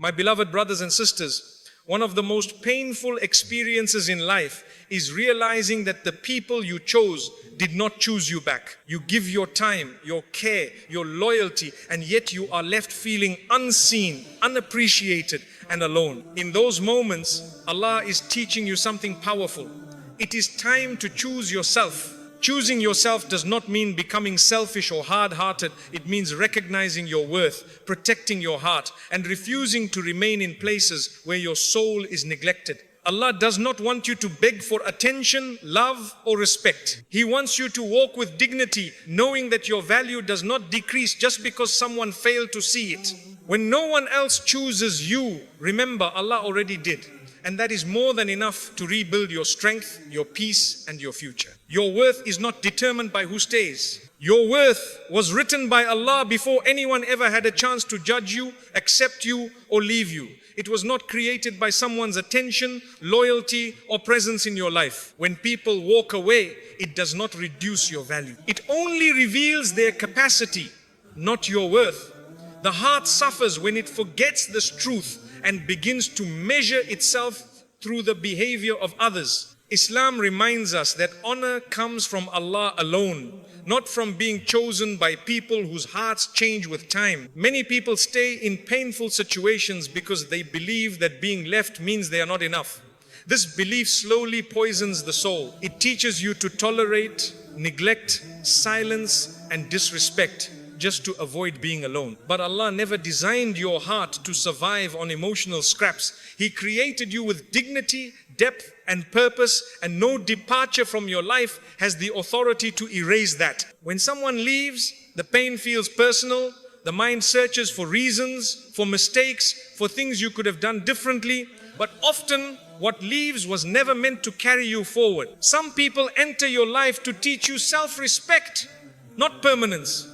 My beloved brothers and sisters, one of the most painful experiences in life is realizing that the people you chose did not choose you back. You give your time, your care, your loyalty, and yet you are left feeling unseen, unappreciated, and alone. In those moments, Allah is teaching you something powerful. It is time to choose yourself. Choosing yourself does not mean becoming selfish or hard-hearted. It means recognizing your worth, protecting your heart, and refusing to remain in places where your soul is neglected. Allah does not want you to beg for attention, love, or respect. He wants you to walk with dignity, knowing that your value does not decrease just because someone failed to see it. When no one else chooses you, remember Allah already did. And that is more than enough to rebuild your strength, your peace, and your future. Your worth is not determined by who stays. Your worth was written by Allah before anyone ever had a chance to judge you, accept you, or leave you. It was not created by someone's attention, loyalty, or presence in your life. When people walk away, it does not reduce your value. It only reveals their capacity, not your worth. The heart suffers when it forgets this truth and begins to measure itself through the behavior of others. Islam reminds us that honor comes from Allah alone, not from being chosen by people whose hearts change with time. Many people stay in painful situations because they believe that being left means they are not enough. This belief slowly poisons the soul. It teaches you to tolerate, neglect, silence, and disrespect just to avoid being alone. But Allah never designed your heart to survive on emotional scraps. He created you with dignity, depth, and purpose, and no departure from your life has the authority to erase that. When someone leaves, the pain feels personal. The mind searches for reasons, for mistakes, for things you could have done differently. But often, what leaves was never meant to carry you forward. Some people enter your life to teach you self-respect, not permanence.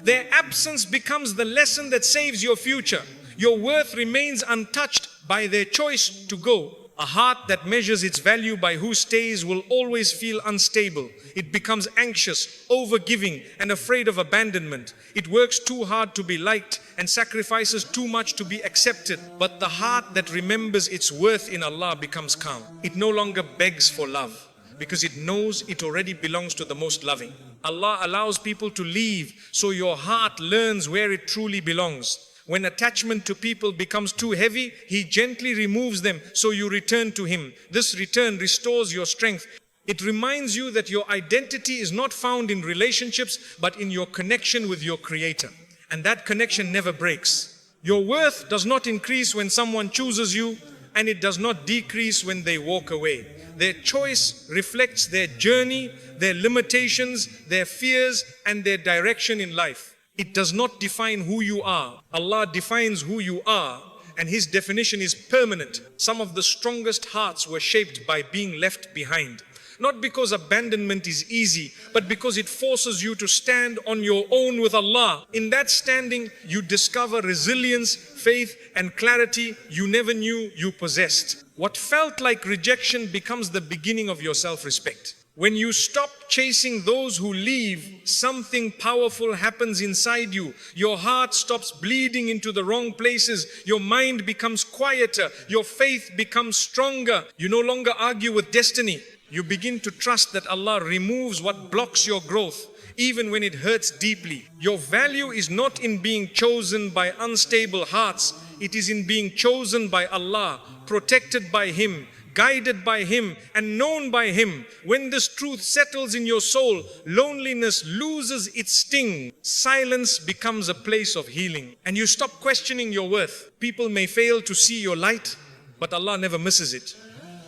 Their absence becomes the lesson that saves your future. Your worth remains untouched by their choice to go. A heart that measures its value by who stays will always feel unstable. It becomes anxious, overgiving, and afraid of abandonment. It works too hard to be liked and sacrifices too much to be accepted. But the heart that remembers its worth in Allah becomes calm. It no longer begs for love because it knows it already belongs to the most loving. Allah allows people to leave so your heart learns where it truly belongs. When attachment to people becomes too heavy, He gently removes them so you return to Him. This return restores your strength. It reminds you that your identity is not found in relationships, but in your connection with your Creator. And that connection never breaks. Your worth does not increase when someone chooses you, and it does not decrease when they walk away. Their choice reflects their journey, their limitations, their fears, and their direction in life. It does not define who you are. Allah defines who you are, and His definition is permanent. Some of the strongest hearts were shaped by being left behind. Not because abandonment is easy, but because it forces you to stand on your own with Allah. In that standing, you discover resilience, faith, and clarity you never knew you possessed. What felt like rejection becomes the beginning of your self-respect. When you stop chasing those who leave, something powerful happens inside you. Your heart stops bleeding into the wrong places. Your mind becomes quieter. Your faith becomes stronger. You no longer argue with destiny. You begin to trust that Allah removes what blocks your growth, even when it hurts deeply. Your value is not in being chosen by unstable hearts. It is in being chosen by Allah, protected by Him, guided by Him, and known by Him. When this truth settles in your soul, loneliness loses its sting. Silence becomes a place of healing, and you stop questioning your worth. People may fail to see your light, but Allah never misses it.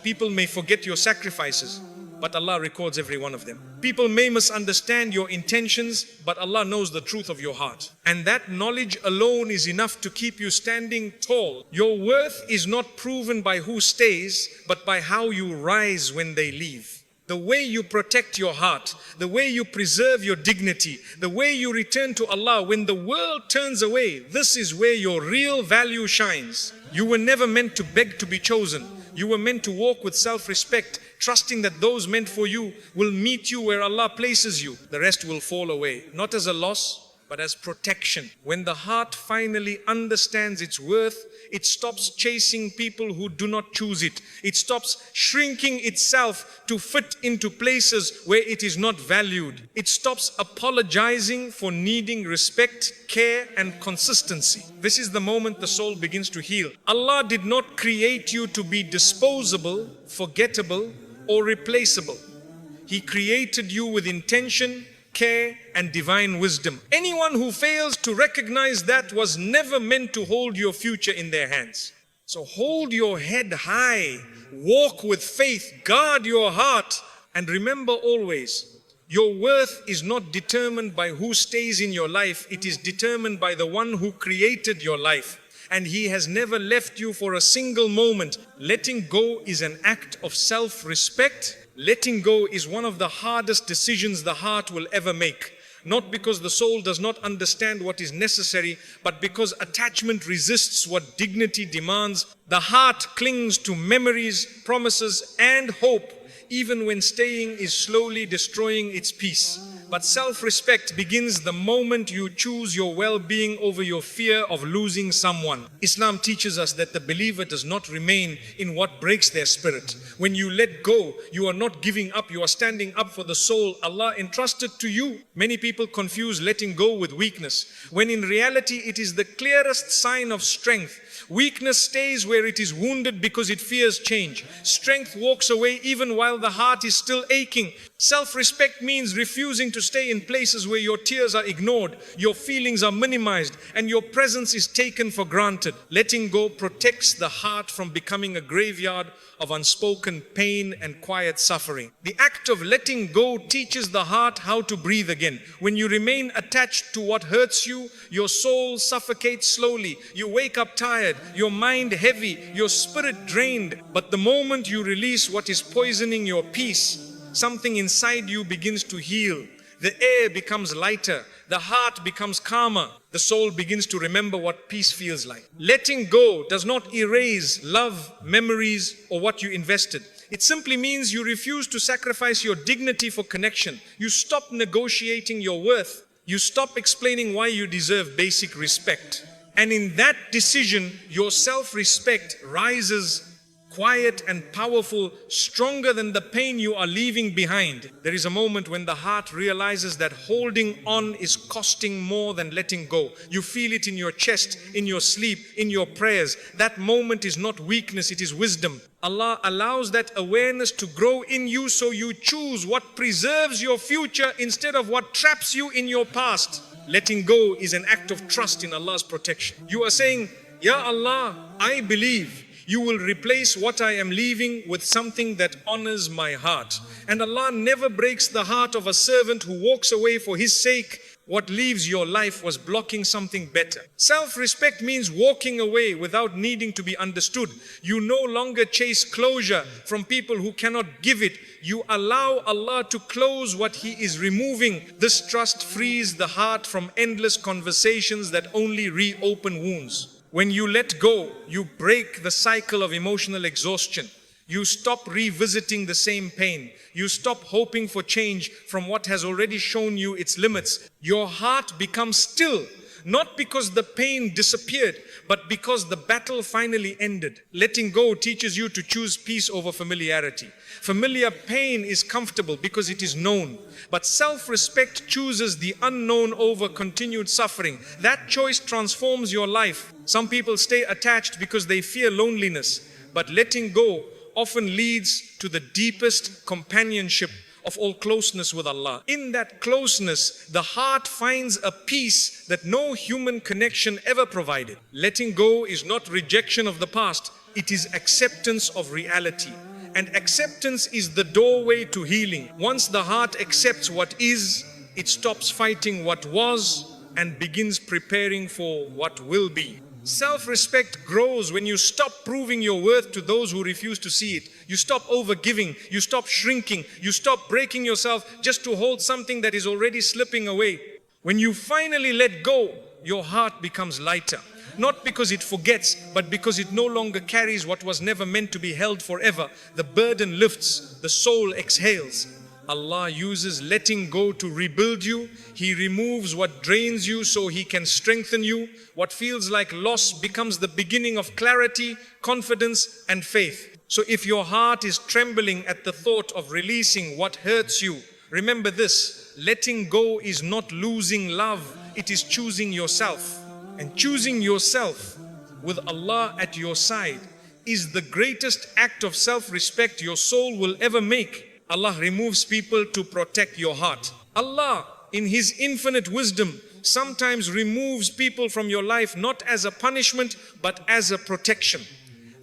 People may forget your sacrifices, but Allah records every one of them. People may misunderstand your intentions, but Allah knows the truth of your heart. And that knowledge alone is enough to keep you standing tall. Your worth is not proven by who stays, but by how you rise when they leave. The way you protect your heart, the way you preserve your dignity, the way you return to Allah when the world turns away, this is where your real value shines. You were never meant to beg to be chosen. You were meant to walk with self-respect, trusting that those meant for you will meet you where Allah places you. The rest will fall away, not as a loss, but as protection. When the heart finally understands its worth, it stops chasing people who do not choose it. It stops shrinking itself to fit into places where it is not valued. It stops apologizing for needing respect, care, and consistency. This is the moment the soul begins to heal. Allah did not create you to be disposable, forgettable, or replaceable. He created you with intention, care, and divine wisdom. Anyone who fails to recognize that was never meant to hold your future in their hands. So hold your head high, walk with faith, guard your heart, and remember always, your worth is not determined by who stays in your life. It is determined by the one who created your life. And He has never left you for a single moment. Letting go is an act of self-respect. Letting go is one of the hardest decisions the heart will ever make. Not because the soul does not understand what is necessary, but because attachment resists what dignity demands. The heart clings to memories, promises, and hope, even when staying is slowly destroying its peace. But self-respect begins the moment you choose your well-being over your fear of losing someone. Islam teaches us that the believer does not remain in what breaks their spirit. When you let go, you are not giving up, you are standing up for the soul Allah entrusted to you. Many people confuse letting go with weakness, when in reality it is the clearest sign of strength. Weakness stays where it is wounded because it fears change. Strength walks away even while the heart is still aching. Self-respect means refusing to stay in places where your tears are ignored, your feelings are minimized, and your presence is taken for granted. Letting go protects the heart from becoming a graveyard of unspoken pain and quiet suffering. The act of letting go teaches the heart how to breathe again. When you remain attached to what hurts you, your soul suffocates slowly. You wake up tired, your mind heavy, your spirit drained. But the moment you release what is poisoning your peace, something inside you begins to heal. The air becomes lighter, the heart becomes calmer, the soul begins to remember what peace feels like. Letting go does not erase love, memories, or what you invested. It simply means you refuse to sacrifice your dignity for connection. You stop negotiating your worth. You stop explaining why you deserve basic respect. And in that decision, your self-respect rises quiet and powerful, stronger than the pain you are leaving behind. There is a moment when the heart realizes that holding on is costing more than letting go. You feel it in your chest, in your sleep, in your prayers. That moment is not weakness, it is wisdom. Allah allows that awareness to grow in you so you choose what preserves your future instead of what traps you in your past. Letting go is an act of trust in Allah's protection. You are saying, Ya Allah, I believe you will replace what I am leaving with something that honors my heart. And Allah never breaks the heart of a servant who walks away for His sake. What leaves your life was blocking something better. Self-respect means walking away without needing to be understood. You no longer chase closure from people who cannot give it. You allow Allah to close what He is removing. This trust frees the heart from endless conversations that only reopen wounds. When you let go, you break the cycle of emotional exhaustion. You stop revisiting the same pain. You stop hoping for change from what has already shown you its limits. Your heart becomes still, not because the pain disappeared, but because the battle finally ended. Letting go teaches you to choose peace over familiarity. Familiar pain is comfortable because it is known, but self-respect chooses the unknown over continued suffering. That choice transforms your life. Some people stay attached because they fear loneliness, but letting go often leads to the deepest companionship of all closeness with Allah. In that closeness, the heart finds a peace that no human connection ever provided. Letting go is not rejection of the past, it is acceptance of reality. And acceptance is the doorway to healing. Once the heart accepts what is, it stops fighting what was and begins preparing for what will be. Self-respect grows when you stop proving your worth to those who refuse to see it. You stop overgiving, you stop shrinking, you stop breaking yourself just to hold something that is already slipping away. When you finally let go, your heart becomes lighter. Not because it forgets, but because it no longer carries what was never meant to be held forever. The burden lifts, the soul exhales. Allah uses letting go to rebuild you. He removes what drains you so He can strengthen you. What feels like loss becomes the beginning of clarity, confidence, and faith. So if your heart is trembling at the thought of releasing what hurts you, remember this: letting go is not losing love, it is choosing yourself. And choosing yourself with Allah at your side is the greatest act of self-respect your soul will ever make. Allah removes people to protect your heart. Allah, in His infinite wisdom, sometimes removes people from your life not as a punishment but as a protection.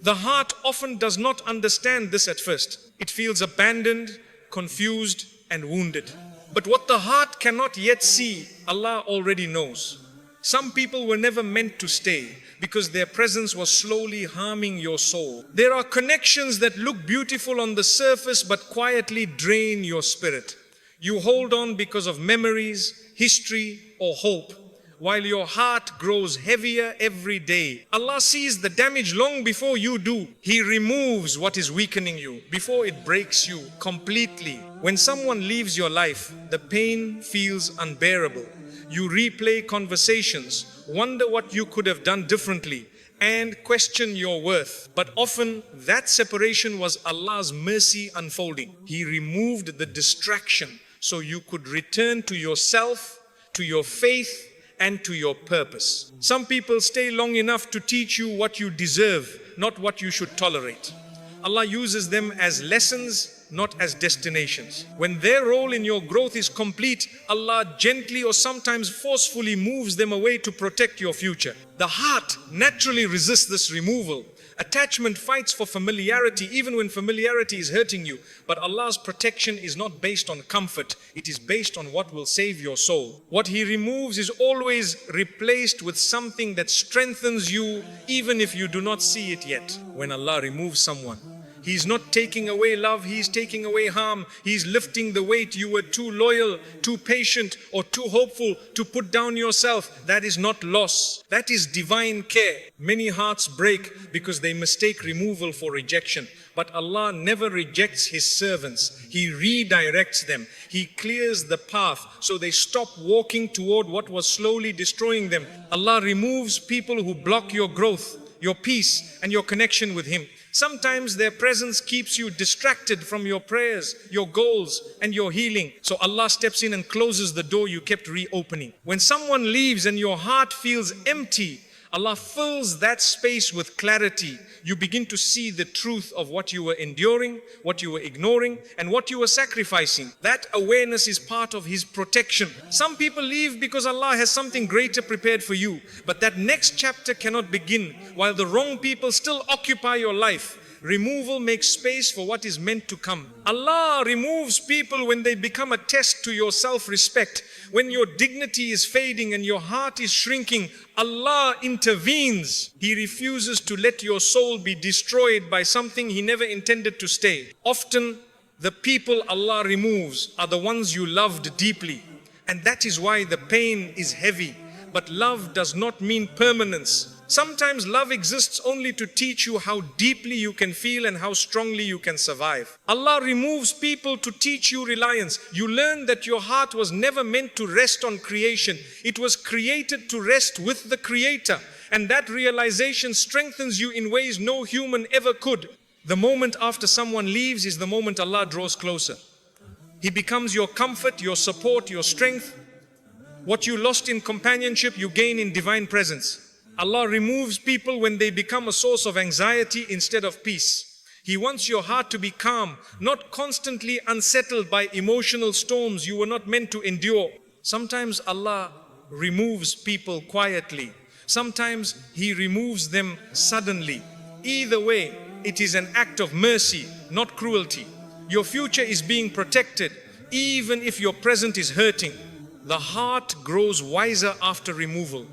The heart often does not understand this at first. It feels abandoned, confused, and wounded. But what the heart cannot yet see, Allah already knows. Some people were never meant to stay because their presence was slowly harming your soul. There are connections that look beautiful on the surface but quietly drain your spirit. You hold on because of memories, history, or hope, while your heart grows heavier every day. Allah sees the damage long before you do. He removes what is weakening you before it breaks you completely. When someone leaves your life, the pain feels unbearable. You replay conversations, wonder what you could have done differently, and question your worth. But often that separation was Allah's mercy unfolding. He removed the distraction so you could return to yourself, to your faith, and to your purpose. Some people stay long enough to teach you what you deserve, not what you should tolerate. Allah uses them as lessons, not as destinations. When their role in your growth is complete, Allah gently or sometimes forcefully moves them away to protect your future. The heart naturally resists this removal. Attachment fights for familiarity even when familiarity is hurting you. But Allah's protection is not based on comfort. It is based on what will save your soul. What He removes is always replaced with something that strengthens you even if you do not see it yet. When Allah removes someone, He's not taking away love, He's taking away harm. He's lifting the weight. You were too loyal, too patient, or too hopeful to put down yourself. That is not loss. That is divine care. Many hearts break because they mistake removal for rejection. But Allah never rejects His servants. He redirects them. He clears the path so they stop walking toward what was slowly destroying them. Allah removes people who block your growth, your peace, and your connection with Him. Sometimes their presence keeps you distracted from your prayers, your goals, and your healing. So Allah steps in and closes the door you kept reopening. When someone leaves and your heart feels empty, Allah fills that space with clarity. You begin to see the truth of what you were enduring, what you were ignoring, and what you were sacrificing. That awareness is part of His protection. Some people leave because Allah has something greater prepared for you. But that next chapter cannot begin while the wrong people still occupy your life. Removal makes space for what is meant to come. Allah removes people when they become a test to your self-respect. When your dignity is fading and your heart is shrinking, Allah intervenes. He refuses to let your soul be destroyed by something He never intended to stay. Often, the people Allah removes are the ones you loved deeply. And that is why the pain is heavy. But love does not mean permanence. Sometimes love exists only to teach you how deeply you can feel and how strongly you can survive. Allah removes people to teach you reliance. You learn that your heart was never meant to rest on creation. It was created to rest with the Creator. And that realization strengthens you in ways no human ever could. The moment after someone leaves is the moment Allah draws closer. He becomes your comfort, your support, your strength. What you lost in companionship, you gain in divine presence. Allah removes people when they become a source of anxiety instead of peace. He wants your heart to be calm, not constantly unsettled by emotional storms you were not meant to endure. Sometimes Allah removes people quietly. Sometimes He removes them suddenly. Either way, it is an act of mercy, not cruelty. Your future is being protected, even if your present is hurting. The heart grows wiser after removal.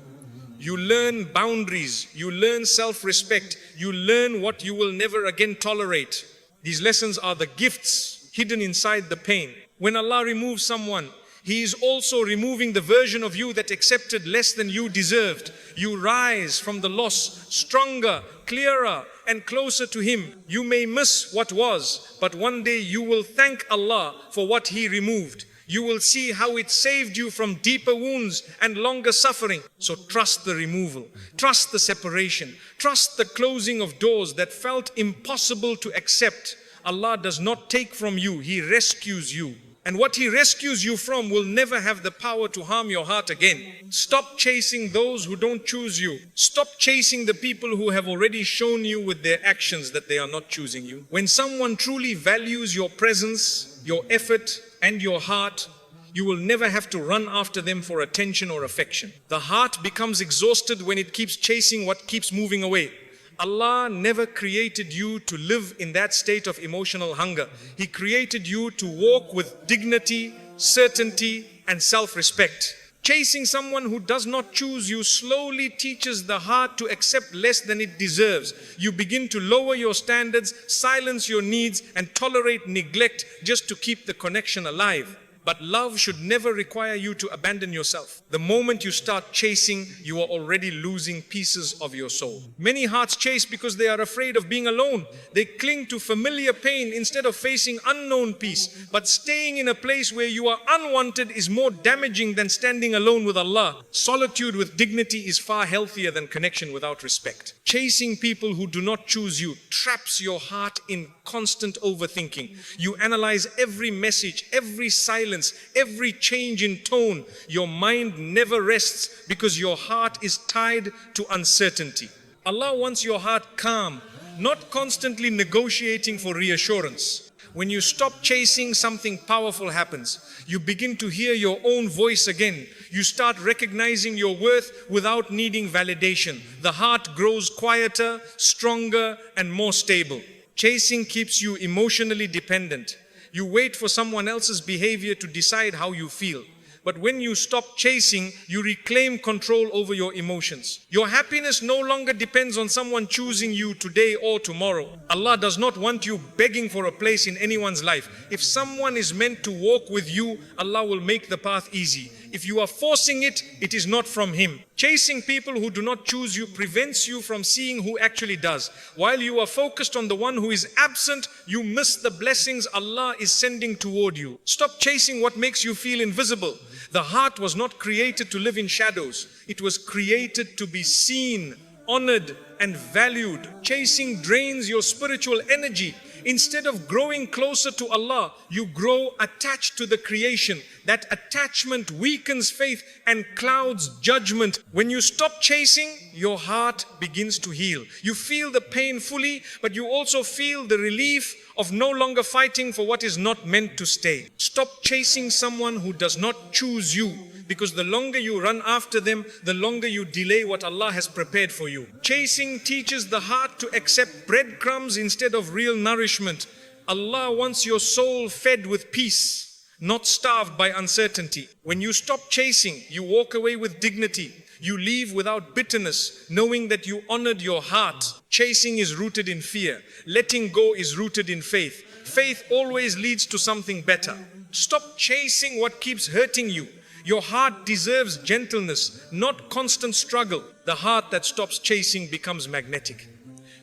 You learn boundaries, you learn self-respect, you learn what you will never again tolerate. These lessons are the gifts hidden inside the pain. When Allah removes someone, He is also removing the version of you that accepted less than you deserved. You rise from the loss stronger, clearer, and closer to Him. You may miss what was, but one day you will thank Allah for what He removed. You will see how it saved you from deeper wounds and longer suffering. So trust the removal, trust the separation, trust the closing of doors that felt impossible to accept. Allah does not take from you, He rescues you. And what He rescues you from will never have the power to harm your heart again. Stop chasing those who don't choose you. Stop chasing the people who have already shown you with their actions that they are not choosing you. When someone truly values your presence, your effort, and your heart, you will never have to run after them for attention or affection. The heart becomes exhausted when it keeps chasing what keeps moving away. Allah never created you to live in that state of emotional hunger. He created you to walk with dignity, certainty, and self-respect. Chasing someone who does not choose you slowly teaches the heart to accept less than it deserves. You begin to lower your standards, silence your needs, and tolerate neglect just to keep the connection alive. But love should never require you to abandon yourself. The moment you start chasing, you are already losing pieces of your soul. Many hearts chase because they are afraid of being alone. They cling to familiar pain instead of facing unknown peace. But staying in a place where you are unwanted is more damaging than standing alone with Allah. Solitude with dignity is far healthier than connection without respect. Chasing people who do not choose you traps your heart in constant overthinking. You analyze every message, every silence, every change in tone. Your mind never rests because your heart is tied to uncertainty. Allah wants your heart calm, not constantly negotiating for reassurance. When you stop chasing, something powerful happens. You begin to hear your own voice again. You start recognizing your worth without needing validation. The heart grows quieter, stronger, and more stable. Chasing keeps you emotionally dependent. You wait for someone else's behavior to decide how you feel. But when you stop chasing, you reclaim control over your emotions. Your happiness no longer depends on someone choosing you today or tomorrow. Allah does not want you begging for a place in anyone's life. If someone is meant to walk with you, Allah will make the path easy. If you are forcing it, it is not from Him. Chasing people who do not choose you prevents you from seeing who actually does. While you are focused on the one who is absent, you miss the blessings Allah is sending toward you. Stop chasing what makes you feel invisible. The heart was not created to live in shadows. It was created to be seen, honored, and valued. Chasing drains your spiritual energy. Instead of growing closer to Allah, you grow attached to the creation. That attachment weakens faith and clouds judgment. When you stop chasing, your heart begins to heal. You feel the pain fully, but you also feel the relief of no longer fighting for what is not meant to stay. Stop chasing someone who does not choose you, because the longer you run after them, the longer you delay what Allah has prepared for you. Chasing teaches the heart to accept breadcrumbs instead of real nourishment. Allah wants your soul fed with peace, not starved by uncertainty. When you stop chasing, you walk away with dignity. You leave without bitterness, knowing that you honored your heart. Chasing is rooted in fear. Letting go is rooted in faith. Faith always leads to something better. Stop chasing what keeps hurting you. Your heart deserves gentleness, not constant struggle. The heart that stops chasing becomes magnetic.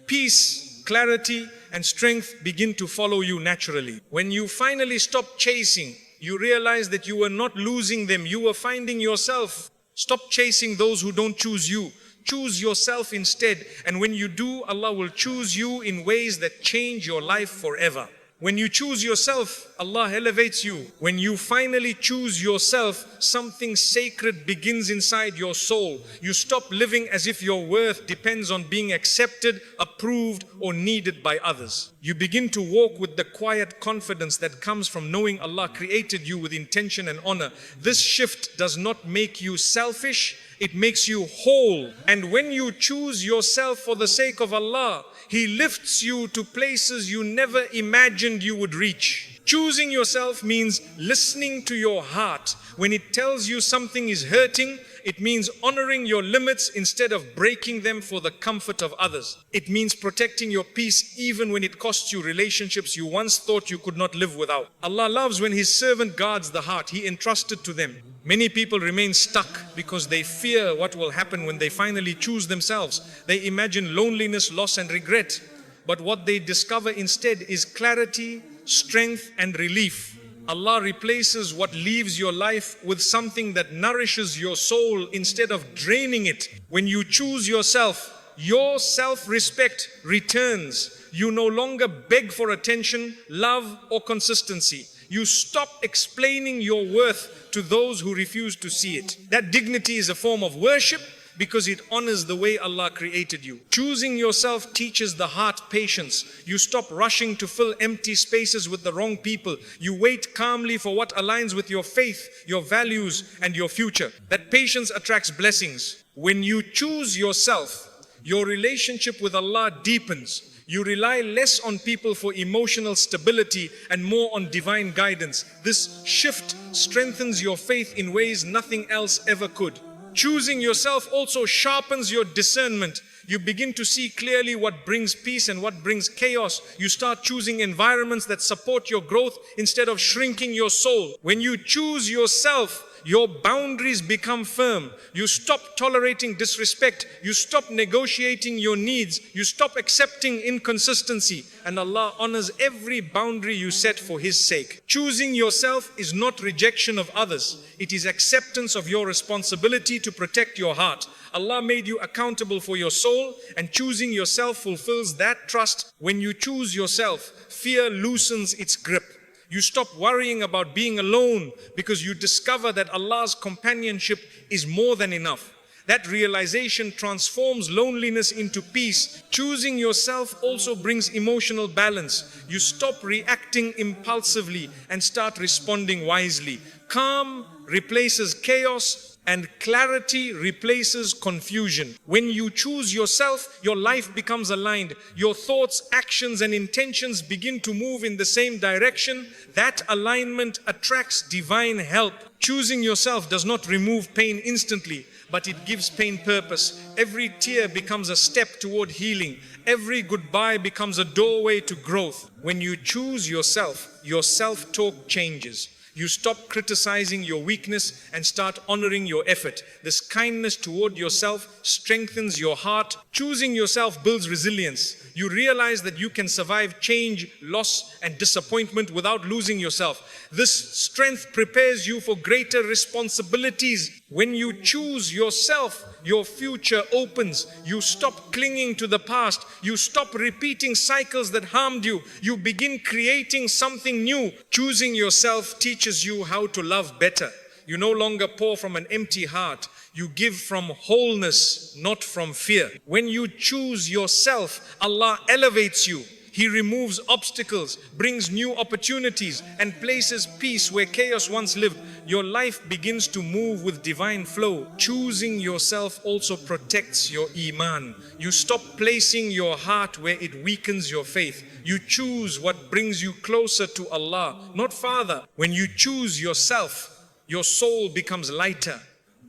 Peace, clarity, and strength begin to follow you naturally. When you finally stop chasing, you realize that you were not losing them, you were finding yourself. Stop chasing those who don't choose you. Choose yourself instead. And when you do, Allah will choose you in ways that change your life forever. When you choose yourself, Allah elevates you. When you finally choose yourself, something sacred begins inside your soul. You stop living as if your worth depends on being accepted, approved, or needed by others. You begin to walk with the quiet confidence that comes from knowing Allah created you with intention and honor. This shift does not make you selfish, it makes you whole. And when you choose yourself for the sake of Allah, He lifts you to places you never imagined you would reach. Choosing yourself means listening to your heart when it tells you something is hurting It means honoring your limits instead of breaking them for the comfort of others. It means protecting your peace even when it costs you relationships you once thought you could not live without. Allah loves when His servant guards the heart He entrusted to them. Many people remain stuck because they fear what will happen when they finally choose themselves. They imagine loneliness, loss and regret. But what they discover instead is clarity, strength and relief. Allah replaces what leaves your life with something that nourishes your soul instead of draining it. When you choose yourself, your self-respect returns. You no longer beg for attention, love or consistency. You stop explaining your worth to those who refuse to see it. That dignity is a form of worship because it honors the way Allah created you. Choosing yourself teaches the heart patience. You stop rushing to fill empty spaces with the wrong people. You wait calmly for what aligns with your faith, your values, and your future. That patience attracts blessings. When you choose yourself, your relationship with Allah deepens. You rely less on people for emotional stability and more on divine guidance. This shift strengthens your faith in ways nothing else ever could. Choosing yourself also sharpens your discernment. You begin to see clearly what brings peace and what brings chaos. You start choosing environments that support your growth instead of shrinking your soul. When you choose yourself, your boundaries become firm. You stop tolerating disrespect. You stop negotiating your needs. You stop accepting inconsistency. And Allah honors every boundary you set for His sake. Choosing yourself is not rejection of others. It is acceptance of your responsibility to protect your heart. Allah made you accountable for your soul, and choosing yourself fulfills that trust. When you choose yourself, fear loosens its grip. You stop worrying about being alone because you discover that Allah's companionship is more than enough. That realization transforms loneliness into peace. Choosing yourself also brings emotional balance. You stop reacting impulsively and start responding wisely. Calm replaces chaos and clarity replaces confusion. When you choose yourself, your life becomes aligned. Your thoughts, actions, and intentions begin to move in the same direction. That alignment attracts divine help. Choosing yourself does not remove pain instantly, but it gives pain purpose. Every tear becomes a step toward healing. Every goodbye becomes a doorway to growth. When you choose yourself, your self-talk changes. You stop criticizing your weakness and start honoring your effort. This kindness toward yourself strengthens your heart. Choosing yourself builds resilience. You realize that you can survive change, loss, and disappointment without losing yourself. This strength prepares you for greater responsibilities. When you choose yourself, your future opens. You stop clinging to the past. You stop repeating cycles that harmed you. You begin creating something new. Choosing yourself teaches you how to love better. You no longer pour from an empty heart. You give from wholeness, not from fear. When you choose yourself, Allah elevates you. He removes obstacles, brings new opportunities, and places peace where chaos once lived. Your life begins to move with divine flow. Choosing yourself also protects your iman. You stop placing your heart where it weakens your faith. You choose what brings you closer to Allah, not farther. When you choose yourself, your soul becomes lighter.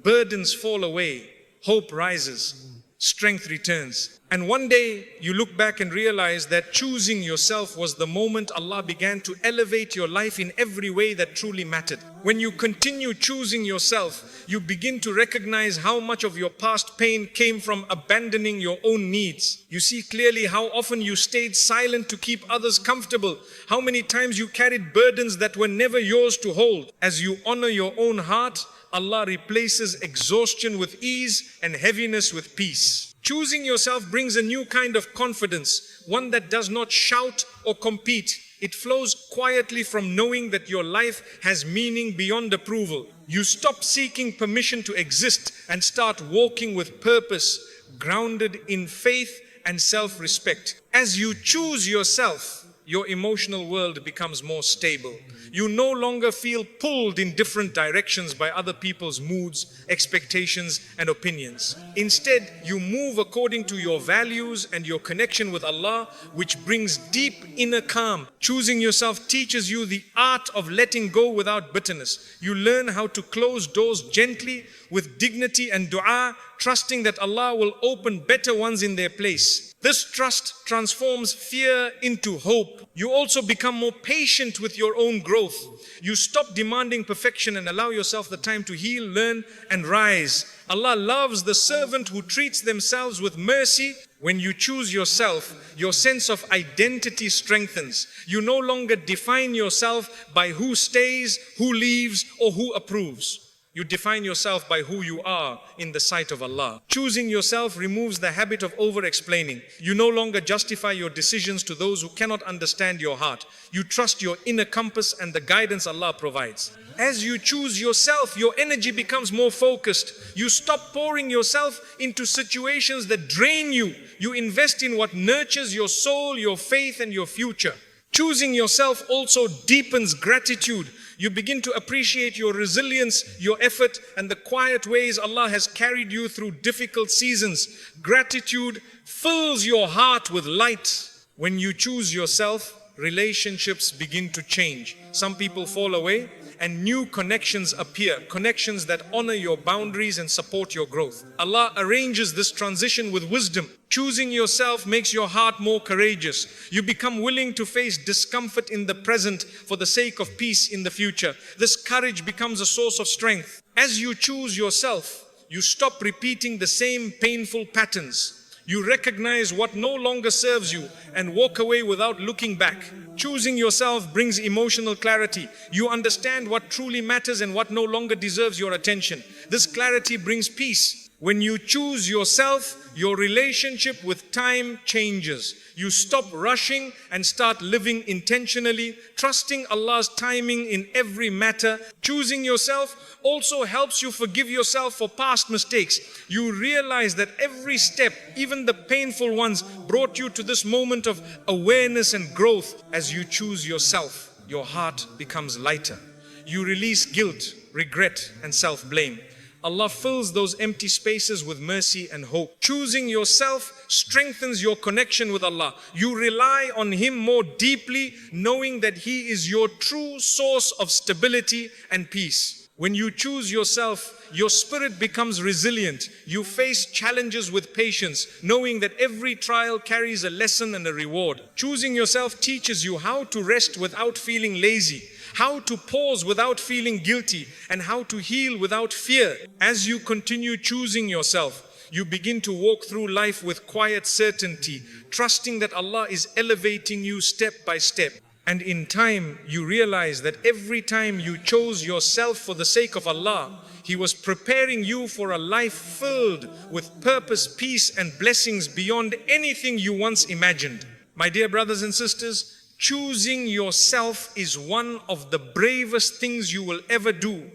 Burdens fall away. Hope rises. Strength returns. And one day you look back and realize that choosing yourself was the moment Allah began to elevate your life in every way that truly mattered. When you continue choosing yourself, you begin to recognize how much of your past pain came from abandoning your own needs. You see clearly how often you stayed silent to keep others comfortable, how many times you carried burdens that were never yours to hold. As you honor your own heart, Allah replaces exhaustion with ease and heaviness with peace. Choosing yourself brings a new kind of confidence, one that does not shout or compete. It flows quietly from knowing that your life has meaning beyond approval. You stop seeking permission to exist and start walking with purpose, grounded in faith and self-respect. As you choose yourself, your emotional world becomes more stable. You no longer feel pulled in different directions by other people's moods, expectations, and opinions. Instead, you move according to your values and your connection with Allah, which brings deep inner calm. Choosing yourself teaches you the art of letting go without bitterness. You learn how to close doors gently with dignity and dua, trusting that Allah will open better ones in their place. This trust transforms fear into hope. You also become more patient with your own growth. You stop demanding perfection and allow yourself the time to heal, learn, and rise. Allah loves the servant who treats themselves with mercy. When you choose yourself, your sense of identity strengthens. You no longer define yourself by who stays, who leaves, or who approves. You define yourself by who you are in the sight of Allah. Choosing yourself removes the habit of over-explaining. You no longer justify your decisions to those who cannot understand your heart. You trust your inner compass and the guidance Allah provides. As you choose yourself, your energy becomes more focused. You stop pouring yourself into situations that drain you. You invest in what nurtures your soul, your faith, and your future. Choosing yourself also deepens gratitude. You begin to appreciate your resilience, your effort, and the quiet ways Allah has carried you through difficult seasons. Gratitude fills your heart with light. When you choose yourself, relationships begin to change. Some people fall away and new connections appear, connections that honor your boundaries and support your growth. Allah arranges this transition with wisdom. Choosing yourself makes your heart more courageous. You become willing to face discomfort in the present for the sake of peace in the future. This courage becomes a source of strength. As you choose yourself, you stop repeating the same painful patterns. You recognize what no longer serves you and walk away without looking back. Choosing yourself brings emotional clarity. You understand what truly matters and what no longer deserves your attention. This clarity brings peace. When you choose yourself, your relationship with time changes. You stop rushing and start living intentionally, trusting Allah's timing in every matter. Choosing yourself also helps you forgive yourself for past mistakes. You realize that every step, even the painful ones, brought you to this moment of awareness and growth. As you choose yourself, your heart becomes lighter. You release guilt, regret, and self-blame. Allah fills those empty spaces with mercy and hope. Choosing yourself strengthens your connection with Allah. You rely on Him more deeply, knowing that He is your true source of stability and peace. When you choose yourself, your spirit becomes resilient. You face challenges with patience, knowing that every trial carries a lesson and a reward. Choosing yourself teaches you how to rest without feeling lazy, how to pause without feeling guilty, and how to heal without fear. As you continue choosing yourself, you begin to walk through life with quiet certainty, trusting that Allah is elevating you step by step. And in time, you realize that every time you chose yourself for the sake of Allah, He was preparing you for a life filled with purpose, peace, and blessings beyond anything you once imagined. My dear brothers and sisters, choosing yourself is one of the bravest things you will ever do.